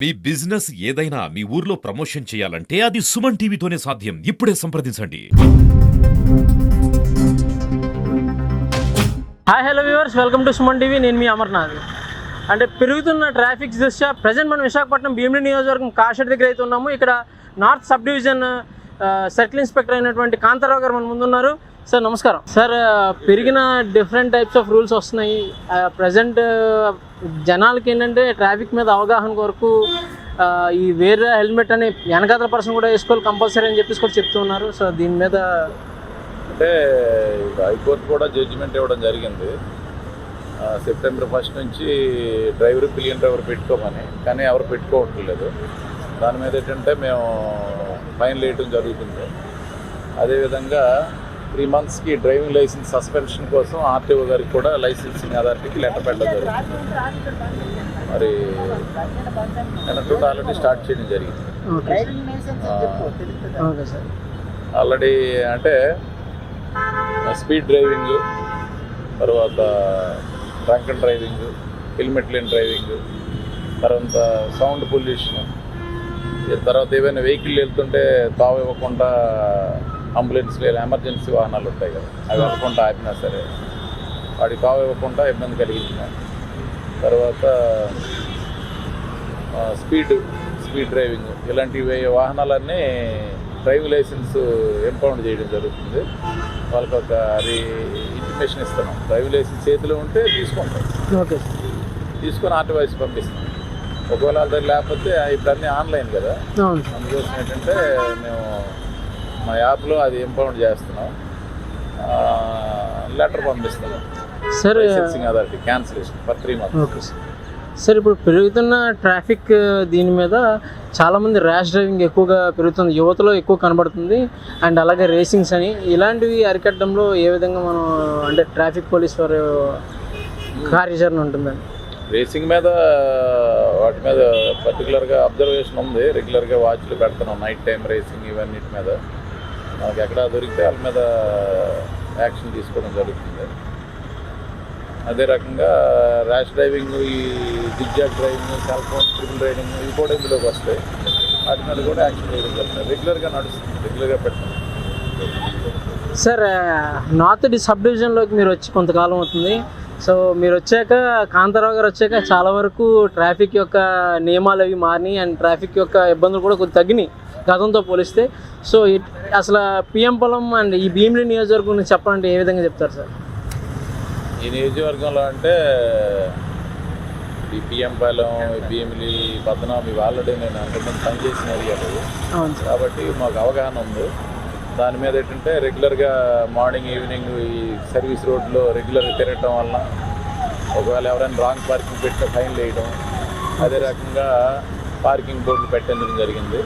మీ business ఏదైనా మీ ఊర్లో promotion చేయాలంటే అది సుమన్ టీవీతోనే సాధ్యం. ఇప్పుడే సంప్రదించండి. Hi hello viewers, welcome to Suman TV. నేను మీ అమర్నాథ్. అంటే పెరుగుతున్న ట్రాఫిక్ దృష్ట్యా ప్రజెంట్ మనం విశాఖపట్నం భీమిలి నియోజకవర్గం కాషెడ్ దగ్గర అయితే ఉన్నాము. ఇక్కడ north sub division circle inspector అయినటువంటి కాంతారావు గారు మన ముందున్నారు. సార్ నమస్కారం. సార్, పెరిగిన డిఫరెంట్ టైప్స్ ఆఫ్ రూల్స్ వస్తున్నాయి. ప్రజెంట్ జనాలకి ఏంటంటే ట్రాఫిక్ మీద అవగాహన కొరకు ఈ వేరే హెల్మెట్ అని వెనకాతల పర్సన్ కూడా వేసుకోవాలి కంపల్సరీ అని చెప్పేసి కూడా చెప్తూ ఉన్నారు. సో దీని మీద అంటే హైకోర్టు కూడా జడ్జిమెంట్ ఇవ్వడం జరిగింది. సెప్టెంబర్ 1 నుంచి పిలియన్ డ్రైవర్ పెట్టుకోమని, కానీ ఎవరు పెట్టుకోవట్లేదు. దాని మీద ఏంటంటే మేము ఫైన్ వేయడం జరుగుతుంది. అదేవిధంగా 3 monthsకి డ్రైవింగ్ లైసెన్స్ సస్పెన్షన్ కోసం ఆర్టీఓ గారికి కూడా లైసెన్సింగ్ అథారిటీకి లెటర్ పెట్టడం జరుగుతుంది. మరి నిన్నటి ఆల్రెడీ స్టార్ట్ చేయడం జరిగింది. ఆల్రెడీ అంటే స్పీడ్ డ్రైవింగ్, తర్వాత డ్రంక్ అండ్ డ్రైవింగ్, హెల్మెట్ లేని డ్రైవింగ్, తర్వాత సౌండ్ పొల్యూషన్, తర్వాత ఏవైనా వెహికల్ వెళ్తుంటే తావు ఇవ్వకుండా అంబులెన్స్ లేదా ఎమర్జెన్సీ వాహనాలు ఉంటాయి కదా, అవి ఇవ్వకుండా ఆపినా సరే వాడికి తావు ఇవ్వకుండా ఇబ్బంది కలిగించిన తర్వాత స్పీడ్ డ్రైవింగ్, ఇలాంటి వాహనాలన్నీ డ్రైవింగ్ లైసెన్స్ ఇంపౌండ్ చేయడం జరుగుతుంది. వాళ్ళకి ఒక ఇంటిమేషన్ ఇస్తున్నాం. డ్రైవింగ్ లైసెన్స్ చేతిలో ఉంటే తీసుకుంటాం, తీసుకొని ఆర్టీఓ పంపిస్తాం. ఒకవేళ వాళ్ళ దగ్గర లేకపోతే ఇప్పుడు అన్నీ ఆన్లైన్ కదా, అందుకోసం ఏంటంటే మేము మా యాప్లో అది ఇంపౌండ్ చేస్తున్నాం, లెటర్ పంపిస్తున్నాం. Sir licensing authority cancellation for 3 months. Okay sir, ఇప్పుడు పెరుగుతున్న ట్రాఫిక్ దీని మీద చాలామంది ర్యాష్ డ్రైవింగ్ ఎక్కువగా పెరుగుతుంది, యువతలో ఎక్కువ కనబడుతుంది. అండ్ అలాగే రేసింగ్స్ అని ఇలాంటివి అరికట్టడంలో ఏ విధంగా మనం అంటే ట్రాఫిక్ పోలీస్ వారు కార్యాచరణ ఉంటుందండి? రేసింగ్ మీద వాటి మీద పర్టికులర్గా అబ్జర్వేషన్ ఉంది. రెగ్యులర్గా వాచ్లు పెడుతున్నాం, నైట్ టైం రేసింగ్ ఇవన్నిటి మీద. మనకి ఎక్కడ దొరికితే వాళ్ళ మీద యాక్షన్ తీసుకోవడం జరుగుతుంది. అదే రకంగా ర్యాష్ డ్రైవింగ్, ఈ zigzag driving, cell phone triple riding, ఇవి కూడా ఇందులోకి వస్తాయి. వాటి మీద కూడా యాక్షన్ చేయడం జరుగుతుంది. రెగ్యులర్గా నడుస్తుంది, రెగ్యులర్గా పెడుతుంది. సార్, నార్త్ సబ్ డివిజన్లోకి మీరు వచ్చి కొంతకాలం అవుతుంది. సో మీరు వచ్చాక, కాంతారావు గారు వచ్చాక చాలా వరకు ట్రాఫిక్ యొక్క నియమాలు అవి మారినాయి. అండ్ ట్రాఫిక్ యొక్క ఇబ్బందులు కూడా కొద్దిగా తగ్గినాయి గతంతో పోలిస్తే. సో అసలు పిఎం పొలం అండ్ ఈ భీమిలి నియోజకవర్గం గురించి చెప్పాలంటే ఏ విధంగా చెప్తారు సార్? ఈ నియోజకవర్గంలో అంటే ఈ పిఎం పాలెం, భీమిలి, పద్మనాభం ఇవి ఆల్రెడీ నేను అంతకుముందు పనిచేసిన ఏరియాలు కాబట్టి మాకు అవగాహన ఉంది. దాని మీద ఏంటంటే రెగ్యులర్గా మార్నింగ్ ఈవినింగ్ ఈ సర్వీస్ రోడ్లో రెగ్యులర్గా తిరగటం వల్ల ఒకవేళ ఎవరైనా రాంగ్ పార్కింగ్ పెట్టిన ఫైన్ వేయడం, అదే రకంగా పార్కింగ్ బోర్డులు పెట్టించడం జరిగింది.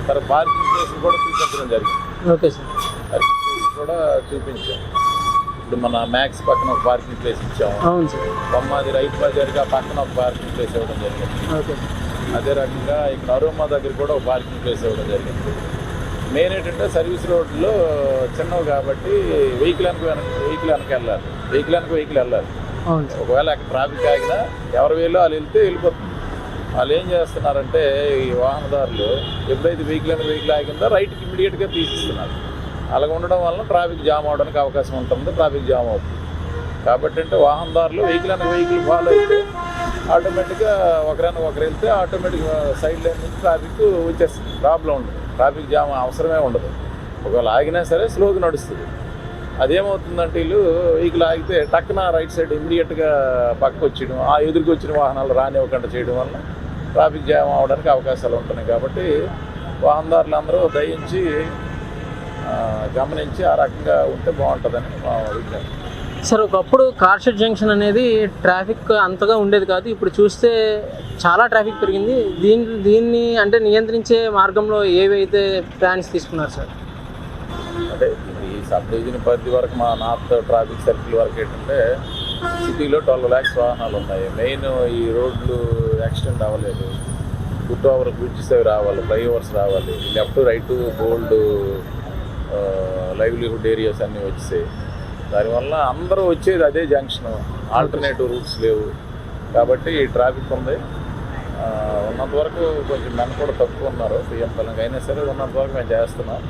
తర్వాత పార్కింగ్ ప్లేస్ కూడా చూపించడం జరిగింది. ఓకే సార్, పార్కింగ్ ప్లేస్ కూడా చూపించాం. ఇప్పుడు మన మ్యాక్స్ పక్కన ఒక పార్కింగ్ ప్లేస్ ఇచ్చాము. అవును సార్. బొమ్మాది రైతు బజార్గా పక్కన ఒక పార్కింగ్ ప్లేస్ ఇవ్వడం జరిగింది. ఓకే. అదే రకంగా ఇక్కడ అరోమా దగ్గర కూడా ఒక పార్కింగ్ ప్లేస్ ఇవ్వడం జరిగింది. మెయిన్ ఏంటంటే సర్వీస్ రోడ్లో చిన్నవి కాబట్టి వెహికల్ వెనక వెళ్ళాలి, వెహికల్ వెళ్ళాలి. ఒకవేళ అక్కడ ట్రాఫిక్ ఆగినా ఎవరి వేలో వాళ్ళు వెళ్ళిపోతుంది. వాళ్ళు ఏం చేస్తున్నారంటే ఈ వాహనదారులు ఎప్పుడైతే వెహికల్ ఆగిందో రైట్కి ఇమ్మీడియట్గా తీసిస్తున్నారు. అలాగ ఉండడం వలన ట్రాఫిక్ జామ్ అవడానికి అవకాశం ఉంటుంది, ట్రాఫిక్ జామ్ అవుతుంది. కాబట్టి అంటే వాహనదారులు వెహికల్ ఫాలో అయితే ఆటోమేటిక్గా ఒకరు వెళ్తే ఆటోమేటిక్గా సైడ్ లైన్ నుంచి ట్రాఫిక్ వచ్చేస్తుంది, ప్రాబ్లం ఉండదు, ట్రాఫిక్ జామ్ అవసరమే ఉండదు. ఒకవేళ ఆగినా సరే స్లోగా నడుస్తుంది. అదేమవుతుందంటే వీళ్ళు వెహికల్ ఆగితే టక్కున రైట్ సైడ్ ఇమ్మీడియట్గా పక్కకు వచ్చేయడం, ఆ ఎదురుకు వచ్చిన వాహనాలు రానివ్వకుండా చేయడం వల్ల ట్రాఫిక్ జామ్ అవడానికి అవకాశాలు ఉంటున్నాయి. కాబట్టి వాహనదారులు అందరూ దయించి గమనించి ఆ రకంగా ఉంటే బాగుంటుందని మా విజ్ఞప్తి. సార్, ఒకప్పుడు కార్షెడ్ జంక్షన్ అనేది ట్రాఫిక్ అంతగా ఉండేది కాదు, ఇప్పుడు చూస్తే చాలా ట్రాఫిక్ పెరిగింది. దీన్ని అంటే నియంత్రించే మార్గంలో ఏవైతే ప్లాన్స్ తీసుకున్నారు సార్? అంటే ఈ సబ్ డివిజన్ పరిధి వరకు మా నార్త్ ట్రాఫిక్ సర్కిల్ వరకు ఏంటంటే సిటీలో 12 lakhs వాహనాలు ఉన్నాయి. మెయిన్ ఈ రోడ్లు యాక్సిడెంట్ అవ్వలేదు, ఫుట్ ఓవర్ బ్రిడ్జెస్ అవి రావాలి, ఫ్లైఓవర్స్ రావాలి, లెఫ్ట్ రైట్ బోల్డ్ లైవ్లీహుడ్ ఏరియాస్ అన్నీ వచ్చాయి. దానివల్ల అందరూ వచ్చేది అదే జంక్షన్, ఆల్టర్నేటివ్ రూట్స్ లేవు కాబట్టి ట్రాఫిక్ ఉంది. ఉన్నంత వరకు కొంచెం మెన్ కూడా తక్కువ ఉన్నారు సీఎం పరంగా, అయినా సరే ఉన్నంత వరకు మేము చేస్తున్నాం.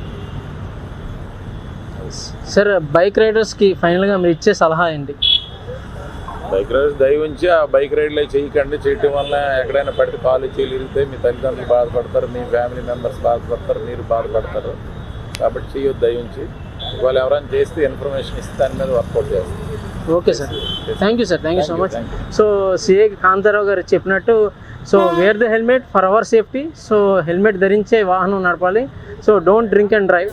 సార్ బైక్ రైడర్స్కి ఫైనల్గా మీరు ఇచ్చే సలహా ఏంటి? బైక్ రైడ్స్ దయ ఉంచి ఆ బైక్ రైడ్లు చేయకండి. చేయటం వల్ల ఎక్కడైనా పడితే కాలు చేలు ఇరిగితే మీ తల్లిదండ్రులు బాధపడతారు, మీ ఫ్యామిలీ మెంబర్స్ బాధపడతారు, మీరు బాధపడతారు. కాబట్టి చేయొద్దు దయ ఉంచి. ఇవాళ ఎవరైనా చేస్తే ఇన్ఫర్మేషన్ ఇస్తే దాని మీద వర్కౌట్ చేస్తాం. Okay sir, thank you sir, thank you so much. So CA Kantharao గారు చెప్పినట్టు so where the helmet for hour safety. So helmet ధరించే వాహనం నడపాలి. So don't drink and drive.